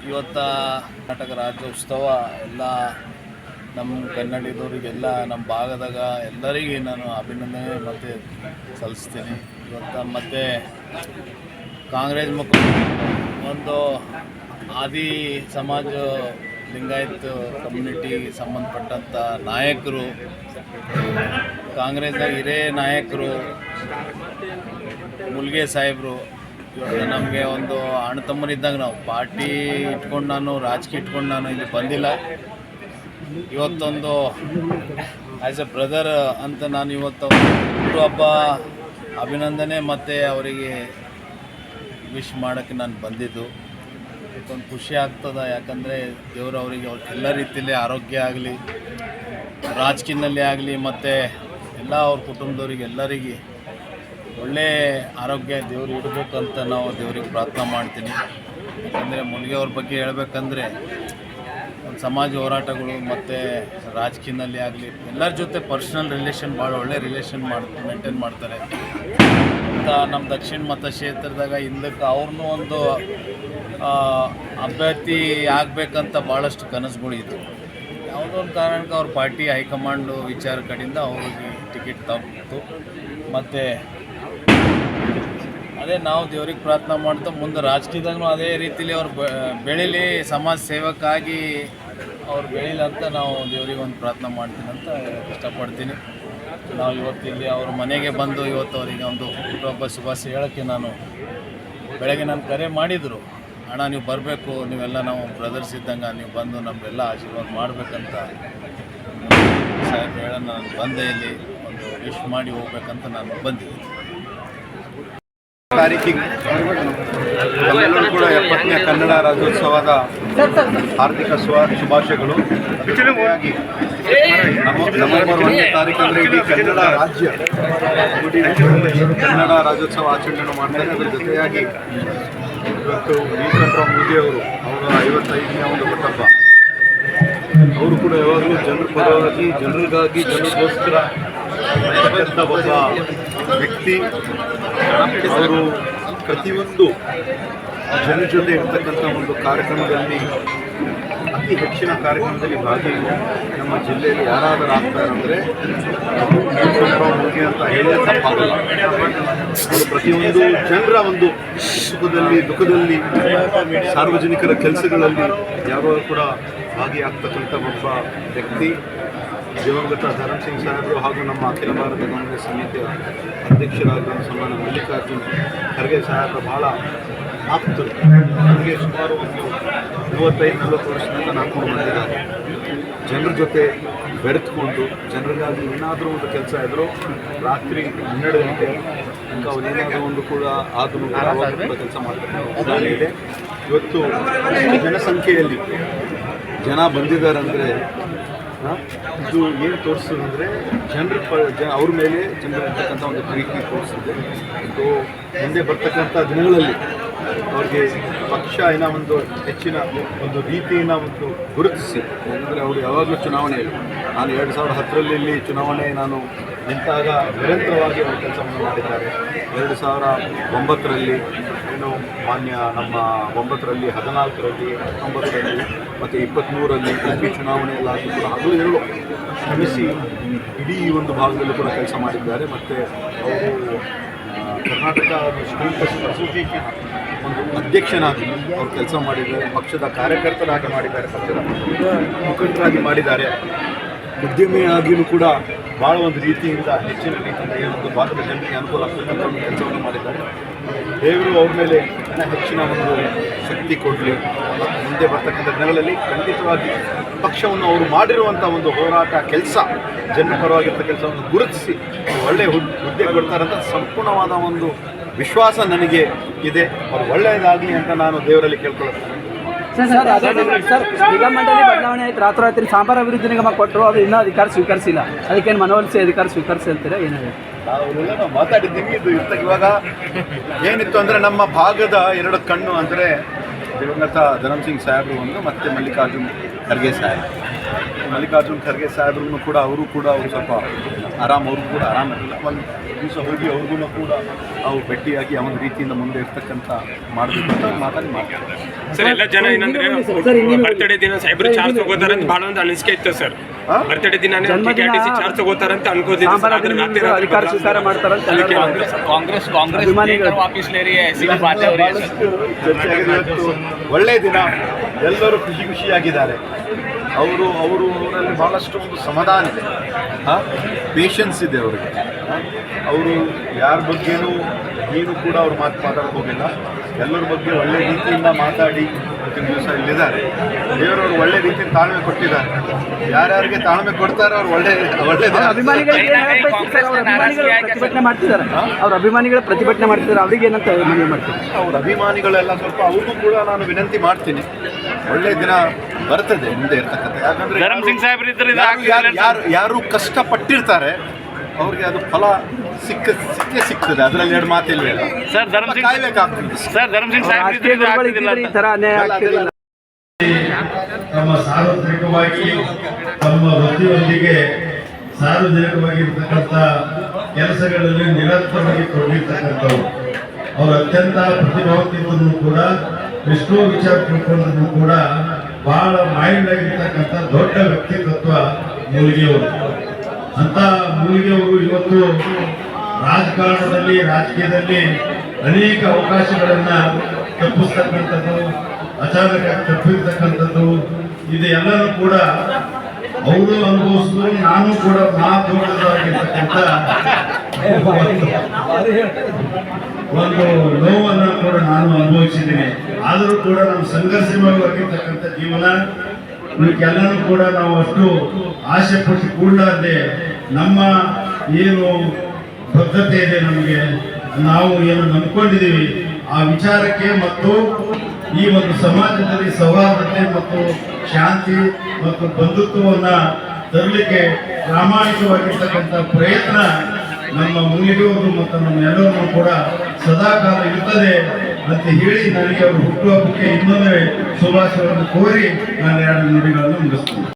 ಇವತ್ತ ಕರ್ನಾಟಕ ರಾಜ್ಯೋತ್ಸವ ಎಲ್ಲ ನಮ್ಮ ಕನ್ನಡಿಗರಿಗೆಲ್ಲ ನಮ್ಮ ಭಾಗದಾಗ ಎಲ್ಲರಿಗೆ ನಾನು ಅಭಿನಂದನೆ ಮತ್ತು ಸಲ್ಲಿಸ್ತೀನಿ. ಇವತ್ತು ಮತ್ತು ಕಾಂಗ್ರೆಸ್ ಮಕ್ಕಳು ಒಂದು ಆದಿ ಸಮಾಜ ಲಿಂಗಾಯತ್ ಕಮ್ಯುನಿಟಿಗೆ ಸಂಬಂಧಪಟ್ಟಂಥ ನಾಯಕರು, ಕಾಂಗ್ರೆಸ್ನ ಹಿರಿಯ ನಾಯಕರು ಮುಲ್ಗೆ ಸಾಹೇಬರು ಇವತ್ತು ನಮಗೆ ಒಂದು ಅಣ್ಣ ತಮ್ಮನಿದ್ದಾಗ ನಾವು ಪಾರ್ಟಿ ಇಟ್ಕೊಂಡು ರಾಜಕೀಯ ಇಟ್ಕೊಂಡು ನಾನು ಇಲ್ಲಿ ಬಂದಿಲ್ಲ. ಇವತ್ತೊಂದು ಆ್ಯಸ್ ಎ ಬ್ರದರ್ ಅಂತ ನಾನು ಇವತ್ತು ಹುಟ್ಟುಹಬ್ಬ ಅಭಿನಂದನೆ ಮತ್ತು ಅವರಿಗೆ ವಿಶ್ ಮಾಡೋಕ್ಕೆ ನಾನು ಬಂದಿದ್ದು. ಇವತ್ತೊಂದು ಖುಷಿ ಆಗ್ತದೆ, ಯಾಕಂದರೆ ದೇವರು ಅವರಿಗೆ ಎಲ್ಲ ರೀತಿಯಲ್ಲಿ ಆರೋಗ್ಯ ಆಗಲಿ, ರಾಜಕೀಯದಲ್ಲಿ ಆಗಲಿ, ಮತ್ತು ಎಲ್ಲ ಅವ್ರ ಕುಟುಂಬದವ್ರಿಗೆ ಎಲ್ಲರಿಗೆ ಒಳ್ಳೆ ಆರೋಗ್ಯ ದೇವರು ಇಡಬೇಕಂತ ನಾವು ದೇವ್ರಿಗೆ ಪ್ರಾರ್ಥನೆ ಮಾಡ್ತೀನಿ. ಯಾಕಂದರೆ ಮುಲ್ಗೆ ಅವ್ರ ಬಗ್ಗೆ ಹೇಳ್ಬೇಕಂದ್ರೆ ಒಂದು ಸಮಾಜ ಹೋರಾಟಗಳು ಮತ್ತು ರಾಜಕೀಯದಲ್ಲಿ ಆಗಲಿ ಎಲ್ಲರ ಜೊತೆ ಪರ್ಸ್ನಲ್ ರಿಲೇಷನ್ ಭಾಳ ಒಳ್ಳೆ ರಿಲೇಷನ್ ಮೇಂಟೈನ್ ಮಾಡ್ತಾರೆ ಅಂತ ನಮ್ಮ ದಕ್ಷಿಣ ಮತಕ್ಷೇತ್ರದಾಗ ಹಿಂದಕ್ಕೆ ಅವ್ರನ್ನೂ ಒಂದು ಅಭ್ಯರ್ಥಿ ಆಗಬೇಕಂತ ಭಾಳಷ್ಟು ಕನಸುಗಳಿತ್ತು. ಯಾವುದೋ ಒಂದು ಕಾರಣಕ್ಕೆ ಅವ್ರ ಪಾರ್ಟಿ ಹೈಕಮಾಂಡು ವಿಚಾರ ಕಡೆಯಿಂದ ಅವ್ರಿಗೆ ಟಿಕೆಟ್ ತಪ್ಪಿತು. ಮತ್ತು ಅದೇ ನಾವು ದೇವ್ರಿಗೆ ಪ್ರಾರ್ಥನೆ ಮಾಡ್ತಾ ಮುಂದೆ ರಾಜಕೀಯದಾಗೂ ಅದೇ ರೀತಿಲಿ ಅವ್ರು ಬೆಳೀಲಿ, ಸಮಾಜ ಸೇವಕ್ಕಾಗಿ ಅವ್ರು ಬೆಳೀಲಿ ಅಂತ ನಾವು ದೇವ್ರಿಗೆ ಒಂದು ಪ್ರಾರ್ಥನೆ ಮಾಡ್ತೀನಿ ಅಂತ ಇಷ್ಟಪಡ್ತೀನಿ. ನಾವು ಇವತ್ತಿಲ್ಲಿ ಅವ್ರ ಮನೆಗೆ ಬಂದು ಇವತ್ತು ಅವರಿಗೆ ಒಂದು ಹುಟ್ಟುಹಬ್ಬ ಶುಭಾಶಯ ಹೇಳೋಕ್ಕೆ ನಾನು ಬೆಳಗ್ಗೆ ನಾನು ಕರೆ ಮಾಡಿದರು, ಅಣ್ಣ ನೀವು ಬರಬೇಕು, ನೀವೆಲ್ಲ ನಾವು ಬ್ರದರ್ಸ್ ಇದ್ದಂಗೆ ನೀವು ಬಂದು ನಮಗೆಲ್ಲ ಆಶೀರ್ವಾದ ಮಾಡಬೇಕಂತ ಸಾಹೇಬ್ ಹೇಳೋಣ. ನಾನು ಬಂದೆ, ಇಲ್ಲಿ ಒಂದು ವಿಶ್ ಮಾಡಿ ಹೋಗ್ಬೇಕಂತ ನಾನು ಬಂದಿದ್ದೀನಿ. ತಾರೀಕಿಗೆ ನಮ್ಮೆಲ್ಲರೂ ಕೂಡ 70ನೇ ಕನ್ನಡ ರಾಜ್ಯೋತ್ಸವದ ಹಾರ್ದಿಕ ಶುಭಾಶಯಗಳು. ನವೆಂಬರ್ 1ನೇ ತಾರೀಕು ಅಂದರೆ ಇಡೀ ಕನ್ನಡ ರಾಜ್ಯ ಕನ್ನಡ ರಾಜ್ಯೋತ್ಸವ ಆಚರಣೆಯನ್ನು ಮಾಡ್ತಾರೆ. ಅದರ ಜೊತೆಯಾಗಿ ಇವತ್ತು ಶ್ರೀರಾಮ್ ಮೋದಿಯವರು ಅವರ 55ನೇ ಒಂದು ಹುಟ್ಟುಹಬ್ಬ. ಅವರು ಕೂಡ ಯಾವಾಗಲೂ ಜನರ ಪರವಾಗಿ, ಜನರಿಗಾಗಿ, ಜನರಿಗೋಸ್ಕರ ಒಬ್ಬ ವ್ಯಕ್ತಿ. ಅವರು ಪ್ರತಿಯೊಂದು ಜನರ ಜೊತೆ ಇರ್ತಕ್ಕಂಥ ಒಂದು ಕಾರ್ಯಕ್ರಮದಲ್ಲಿ, ಅತಿ ಹೆಚ್ಚಿನ ಕಾರ್ಯಕ್ರಮದಲ್ಲಿ ಭಾಗಿ ನಮ್ಮ ಜಿಲ್ಲೆಯಲ್ಲಿ ಯಾರಾದರೂ ಆಗ್ತಾರೆ ಅಂದರೆ ಮೋದಿ ಅಂತ ಹೇಳಿದ್ರೆ ತಪ್ಪಾಗಲ್ಲ. ಅವರು ಪ್ರತಿಯೊಂದು ಜನರ ಒಂದು ಸುಖದಲ್ಲಿ, ದುಃಖದಲ್ಲಿ, ಸಾರ್ವಜನಿಕರ ಕೆಲಸಗಳಲ್ಲಿ ಯಾವಾಗ ಕೂಡ ಭಾಗಿಯಾಗ್ತಕ್ಕಂಥ ಒಬ್ಬ ವ್ಯಕ್ತಿ. ದಿವಂಗತ ಧರಮ್ ಸಿಂಗ್ ಸಾಹೇಬರು ಹಾಗೂ ನಮ್ಮ ಅಖಿಲ ಭಾರತ ಕಾಂಗ್ರೆಸ್ ಸಮಿತಿಯ ಅಧ್ಯಕ್ಷರಾದ ಸನ್ಮಾನ ಮಲ್ಲಿಕಾರ್ಜುನ್ ಖರ್ಗೆ ಸಾಹೇಬರು ಭಾಳ ಆಪ್ತರು. ನನಗೆ ಸುಮಾರು ಒಂದು 35-40 ವರ್ಷದಿಂದ ನಾಲ್ಕೊಂಡು ಬಂದಿದ್ದಾರೆ. ಜನರ ಜೊತೆ ಬೆರೆತುಕೊಂಡು ಜನರಿಗಾಗಿ ಏನಾದರೂ ಒಂದು ಕೆಲಸ ಇದ್ದರೂ ರಾತ್ರಿ 12 ಗಂಟೆ ಅವ್ರು ಏನಾದರೂ ಒಂದು ಕೂಡ ಆದರೂ ಕೂಡ ಕೆಲಸ ಮಾಡ್ತಾರೆ ಇದೆ. ಇವತ್ತು ಜನಸಂಖ್ಯೆಯಲ್ಲಿ ಜನ ಬಂದಿದ್ದಾರೆ ಅಂದರೆ ಇದು ಏನು ತೋರಿಸ್ತದೆ ಅಂದರೆ ಅವ್ರ ಮೇಲೆ ಜನರಿರ್ತಕ್ಕಂಥ ಒಂದು ಪ್ರೀತಿ ತೋರಿಸ್ತದೆ. ಸೊ ಮುಂದೆ ಬರ್ತಕ್ಕಂಥ ದಿನಗಳಲ್ಲಿ ಅವ್ರಿಗೆ ಪಕ್ಷ ಏನೋ ಒಂದು ಹೆಚ್ಚಿನ ಒಂದು ರೀತಿಯನ್ನು ಒಂದು ಗುರುತಿಸಿ, ಯಾಕಂದರೆ ಅವರು ಯಾವಾಗಲೂ ಚುನಾವಣೆಯಲ್ಲಿ, ನಾನು 2010ರಲ್ಲಿ ಇಲ್ಲಿ ಚುನಾವಣೆ ನಾನು ನಿಂತಾಗ ನಿರಂತರವಾಗಿ ಅವರು ಕೆಲಸವನ್ನು ಮಾಡಿದ್ದಾರೆ. 2009ರಲ್ಲಿ ಏನು ಮಾನ್ಯ ನಮ್ಮ 9ರಲ್ಲಿ, 14ರಲ್ಲಿ, 19ರಲ್ಲಿ ಮತ್ತು 23ರಲ್ಲಿ MP ಚುನಾವಣೆಯಲ್ಲಾದರೂ ಕೂಡ ಹಗಲು ಇರಲು ಶ್ರಮಿಸಿ ಇಡೀ ಒಂದು ಭಾಗದಲ್ಲೂ ಕೂಡ ಕೆಲಸ ಮಾಡಿದ್ದಾರೆ. ಮತ್ತು ಅವರು ಕರ್ನಾಟಕ ಅಸೋಸಿಯೇಷನ್ ಒಂದು ಅಧ್ಯಕ್ಷನಾಗಿ ಅವರು ಕೆಲಸ ಮಾಡಿದ್ದಾರೆ, ಪಕ್ಷದ ಕಾರ್ಯಕರ್ತರಾಗಿ ಮಾಡಿದ್ದಾರೆ, ಪಕ್ಷದ ಮುಖಂಡರಾಗಿ ಮಾಡಿದ್ದಾರೆ. ಉದ್ಯಮಿಯಾಗಿಯೂ ಕೂಡ ಭಾಳ ಒಂದು ರೀತಿಯಿಂದ ಹೆಚ್ಚಿನ ರೀತಿಯಿಂದ ಒಂದು ಭಾಗದ ಜನರಿಗೆ ಅನುಕೂಲ ಆಗ್ತಕ್ಕಂಥ ಒಂದು ಕೆಲಸವನ್ನು ಮಾಡಿದ್ದಾರೆ. ದೇವರು ಅವ್ರ ಮೇಲೆ ಹೆಚ್ಚಿನ ಒಂದು ಶಕ್ತಿ ಕೊಡಲಿ. ಮುಂದೆ ಬರ್ತಕ್ಕಂಥ ದಿನಗಳಲ್ಲಿ ಖಂಡಿತವಾಗಿ ಪಕ್ಷವನ್ನು ಅವರು ಮಾಡಿರುವಂಥ ಒಂದು ಹೋರಾಟ ಕೆಲಸ, ಜನರ ಪರವಾಗಿದ್ದ ಕೆಲಸವನ್ನು ಗುರುತಿಸಿ ಒಳ್ಳೆಯ ಹುದ್ದೆ ಕೊಡ್ತಾರಂತ ಸಂಪೂರ್ಣವಾದ ಒಂದು ವಿಶ್ವಾಸ ನನಗೆ ಇದೆ. ಅವ್ರು ಒಳ್ಳೆಯದಾಗಲಿ ಅಂತ ನಾನು ದೇವರಲ್ಲಿ ಕೇಳ್ಕೊಳ್ಳುತ್ತೇನೆ. ಸರ್ ನಿಗಮ ಮಂಡಳಿ ಬದಲಾವಣೆ ಆಯ್ತು, ರಾತ್ರಿ ಸಾಂಬಾರ್ ಅಭಿವೃದ್ಧಿ ನಿಗಮ ಕೊಟ್ಟರು, ಅದು ಇನ್ನೂ ಅಧಿಕಾರ ಸ್ವೀಕರಿಸಿಲ್ಲ. ಅದಕ್ಕೇನು ಮನವೊಲಿಸಿ ಅಧಿಕಾರ ಸ್ವೀಕರಿಸಿ ಅಂತೀರಾ ಏನಾಗಿದೆ? ನಾವು ಮಾತಾಡಿದ್ದೀವಿ. ಇದು ಇವಾಗ ಏನಿತ್ತು ಅಂದರೆ ನಮ್ಮ ಭಾಗದ 2 ಕಣ್ಣು ಅಂದರೆ ದಿವಂಗತ ಧರಮ್ ಸಿಂಗ್ ಸಾಹೇಬರು ಒಂದು, ಮತ್ತು ಮಲ್ಲಿಕಾರ್ಜುನ್ ಖರ್ಗೆ ಸಾಹೇಬ್. ಮಲ್ಲಿಕಾರ್ಜುನ್ ಖರ್ಗೆ ಸಾಹೇಬ್ರೂ ಕೂಡ ಅವರು ಸ್ವಲ್ಪ ಅವರು ಕೂಡ ಆರಾಮಿರಲಿಲ್ಲ. ಒಂದು ದಿವಸ ಹೋಗಿ ಅವ್ರಿಗೂ ಕೂಡ ನಾವು ಭೇಟಿಯಾಗಿ ಆ ಒಂದು ರೀತಿಯಿಂದ ಮುಂದೆ ಇರ್ತಕ್ಕಂಥ ಮಾಡಬೇಕು ಅಂತ ಮಾಡ್ತಾರೆ. ಸರ್ ಎಲ್ಲ ಜನ ಏನಂದ್ರೆ ಬರ್ತಡೇ ದಿನ ಸಾಹೇಬ್ರು ಚಾರ್ಜ್ ತಗೋತಾರೆ ಅಂತ ಭಾಳ ಒಂದು ಅನಿಸಿಕೆ ಇತ್ತು ಸರ್. ಬರ್ತಡೇ ದಿನ ಚಾರ್ಜ್ ತಗೋತಾರೆ ಅಂತ ಅನ್ಕೋದಿಲ್ಲ. ಅಧಿಕಾರ ಸ್ವೀಕಾರ ಮಾಡ್ತಾರಂತ ಕಾಂಗ್ರೆಸ್ ವಾಪಸ್ ಲೇ ರही है ऐसी बातें हो रही है सर. ಚರ್ಚೆ ಆಗಿದೆ. ಇವತ್ತು ಒಳ್ಳೆಯ ದಿನ, ಎಲ್ಲರೂ ಖುಷಿಯಾಗಿದ್ದಾರೆ. ಅವರಲ್ಲಿ ಭಾಳಷ್ಟು ಒಂದು ಸಮಾಧಾನ ಇದೆ, ಪೇಷನ್ಸ್ ಇದೆ ಅವರಿಗೆ. ಅವರು ಯಾರ ಬಗ್ಗೆನೂ ಏನು ಕೂಡ ಅವ್ರು ಮಾತಾಡೋಕೆ ಹೋಗಿಲ್ಲ. ಎಲ್ಲರ ಬಗ್ಗೆ ಒಳ್ಳೆ ರೀತಿಯಿಂದ ಮಾತಾಡಿ ಇವತ್ತಿನ ದಿವಸ ಇಲ್ಲಿದ್ದಾರೆ. ದೇವರವರು ಒಳ್ಳೆ ರೀತಿಯಿಂದ ತಾಳ್ಮೆ ಕೊಟ್ಟಿದ್ದಾರೆ. ಯಾರ್ಯಾರಿಗೆ ತಾಳ್ಮೆ ಕೊಡ್ತಾರೆ ಅವ್ರು ಒಳ್ಳೆ ಪ್ರತಿಭಟನೆ ಮಾಡ್ತಿದ್ದಾರೆ. ಅವ್ರ ಅಭಿಮಾನಿಗಳು ಪ್ರತಿಭಟನೆ ಮಾಡ್ತಿದ್ದಾರೆ. ಅವ್ರಿಗೆ ಏನಂತ ಮನವಿ ಮಾಡ್ತಾರೆ ಅವ್ರ ಅಭಿಮಾನಿಗಳೆಲ್ಲ ಸ್ವಲ್ಪ ಅವ್ರಿಗೂ ಕೂಡ ನಾನು ವಿನಂತಿ ಮಾಡ್ತೀನಿ, ಒಳ್ಳೆ ದಿನ ಬರ್ತದೆ ಮುಂದೆ ಇರ್ತಕ್ಕಂಥ. ಯಾಕಂದ್ರೆ ಯಾರು ಕಷ್ಟಪಟ್ಟಿರ್ತಾರೆ ಅವ್ರಿಗೆ ಅದು ಫಲ ಸಿಗ್ತದೆ. ಅದರಲ್ಲಿ ಎರಡು ಮಾತಿಲ್ಲ ಸರ್. ಕಾಯ್ಬೇಕಾಗ್ತದೆ ಸರ್ ಧರ್ಮಸಿಂಗ್ ಈ ಥರ ಅನ್ಯಾಯ ಆಗ್ತಿರಲಿಲ್ಲ. ತಮ್ಮ ಸಾರ್ವತ್ರಿಕವಾಗಿ ತಮ್ಮ ವೃತ್ತಿಯೊಂದಿಗೆ ಸಾರ್ವಜನಿಕವಾಗಿರ್ತಕ್ಕಂಥ ಕೆಲಸಗಳಲ್ಲಿ ನಿರಂತರವಾಗಿ ತೊಡಗಿರ್ತಕ್ಕಂಥವ್ರು. ಅವರು ಅತ್ಯಂತ ಪ್ರತಿಭಾವಂತಿದ್ರು ಕೂಡ, ಎಷ್ಟೋ ವಿಚಾರ ತಿಳ್ಕೊಂಡ್ರು ಕೂಡ ಬಹಳ ಮೈಂಡ್ ಆಗಿರ್ತಕ್ಕಂಥ ದೊಡ್ಡ ವ್ಯಕ್ತಿತ್ವ ಮೂಲಿಗೆಯವರು. ಅಂತ ಮೂಲಿಗೆಯವರು ಇವತ್ತು ರಾಜಕೀಯದಲ್ಲಿ ಅನೇಕ ಅವಕಾಶಗಳನ್ನ ತಪ್ಪಿಸ್ತಕ್ಕಂಥದ್ದು, ಅಚಾನಕ ತಪ್ಪಿರ್ತಕ್ಕಂಥದ್ದು, ಇದೆಲ್ಲನೂ ಕೂಡ ಅವರು ಅನುಭವಿಸಿದ್ರು. ನಾನು ಕೂಡ ಮಾತುಗಳಾಗಿರ್ತಕ್ಕಂಥ ಒಂದು ನೋವನ್ನು ಕೂಡ ನಾನು ಅನುಭವಿಸಿದ್ದೀನಿ. ಆದರೂ ಕೂಡ ನಮ್ಮ ಸಂಘರ್ಷವಾಗಿರ್ತಕ್ಕಂಥ ಜೀವನ, ಇವಕ್ಕೆಲ್ಲನೂ ಕೂಡ ನಾವು ಅಷ್ಟು ಆಸೆ ಪಟ್ಟು ಕೂಡಲಾರದೆ ನಮ್ಮ ಏನು ಬದ್ಧತೆ ಇದೆ, ನಮಗೆ ನಾವು ಏನು ನಂಬ್ಕೊಂಡಿದ್ದೀವಿ ಆ ವಿಚಾರಕ್ಕೆ ಮತ್ತು ಈ ಒಂದು ಸಮಾಜದಲ್ಲಿ ಸೌಹಾರ್ದತೆ ಮತ್ತು ಶಾಂತಿ ಮತ್ತು ಬಂಧುತ್ವವನ್ನು ತರಲಿಕ್ಕೆ ಪ್ರಾಮಾಣಿಕವಾಗಿರ್ತಕ್ಕಂಥ ಪ್ರಯತ್ನ ನಮ್ಮ ಮೂಲಿಗೆಯವರು ಮತ್ತು ನಮ್ಮ ಎಲ್ಲರೂ ಕೂಡ ಸದಾಕಾಲ ಇರ್ತದೆ ಅಂತ ಹೇಳಿ ನನಗೆ ಅವರು ಹುಟ್ಟುಹಬ್ಬಕ್ಕೆ ಇನ್ನೊಂದು ಶುಭಾಶಯವನ್ನು ಕೋರಿ ನಾನು ಎರಡು ನುಡಿಗಳನ್ನು ಮುಗಿಸ್ತೀನಿ.